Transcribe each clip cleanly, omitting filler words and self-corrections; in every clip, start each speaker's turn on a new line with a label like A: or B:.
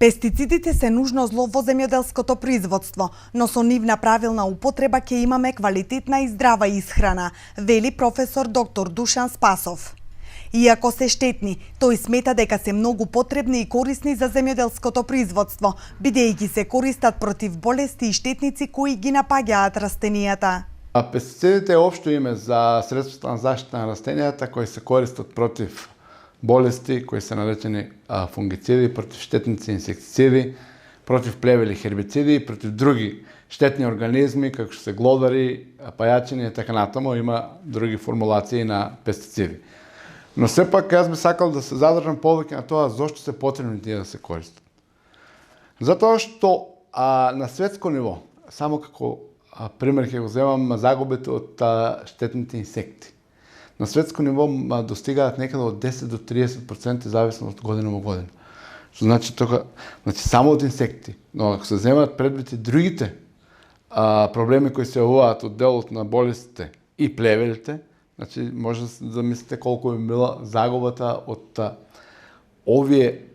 A: Пестицидите се нужно зло во земјоделското производство, но со нивна правилна употреба ќе имаме квалитетна и здрава исхрана, вели професор доктор Душан Спасов. Иако се штетни, тој смета дека се многу потребни и корисни за земјоделското производство, бидејќи се користат против болести и штетници кои ги напаѓаат растенијата.
B: Пестицидите е општо име за средствата на заштита на растенијата кои се користат против болести, кои се наречени фунгициди, против штетници, инсектициди, против плевели, хербициди и против други штетни организми, како што се глодари, пајачини и така натаму. Има други формулации на пестициди. Но сепак јас би сакал да се задржам повеќе на тоа зошто се потребни тие да се користат. Затоа што на светско ниво, само како пример ќе го земам загубите од штетните инсекти. На светско ниво достигаат некаде од 10 до 30% зависно од година во година. Што значи само од инсекти. Но ако се земат предвид и другите проблеми кои се јавуваат од делот на болестите и плевелите, значи може да замислите колку би била загубата од овие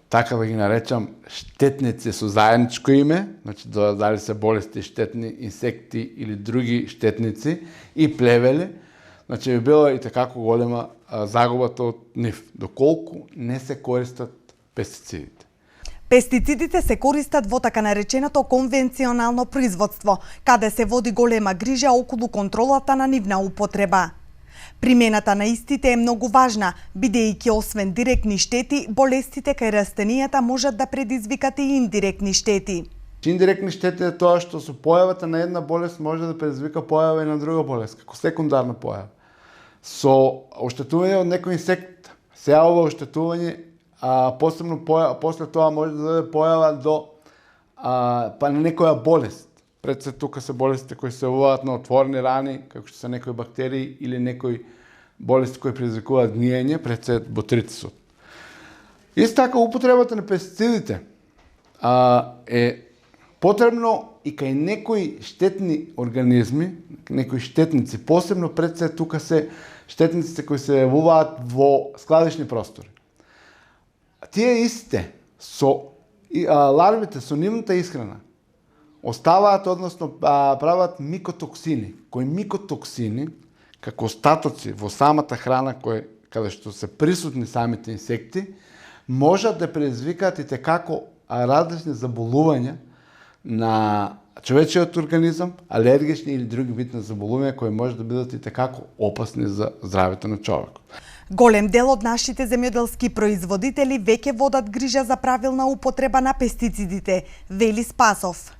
B: така да ги наречам штетници со заедничко име, значи дали се болести, штетни инсекти или други штетници и плевели, значи би била и такако голема загубата од нив, доколку не се користат пестицидите.
A: Пестицидите се користат во така нареченото конвенционално производство, каде се води голема грижа околу контролата на нивна употреба. Примената на истите е многу важна, бидејќи освен директни штети, болестите кај растенијата можат да предизвикат и индиректни штети.
B: Индиректни штети е тоа што со појавата на една болест може да предизвика појава и на друга болест, како секундарна појава. Со оштетување од некој инсект се јавува оштетување, посебно после тоа може да дојде појава до на некоја болест. Пред се тука се болестите кои се јавуваат на отворени рани, како што се некои бактерии или некои болести кои предизвикуваат гниење, пред се ботритисот. Исто така употребата на пестицидите е потребно и кај некои штетни организми, некои штетници, посебно пред се тука се штетниците кои се јавуваат во складишни простори. Тие истите со ларвите, со нивната исхрана, оставаат, односно прават микотоксини, кои микотоксини, како остатоци во самата храна каде што се присутни самите инсекти, можат да предизвикаат и текако различни заболувања на човечиот организам, алергични или други видни заболувања кои може да бидат и текако опасни за здравето на човекот.
A: Голем дел од нашите земјоделски производители веќе водат грижа за правилна употреба на пестицидите, вели Спасов.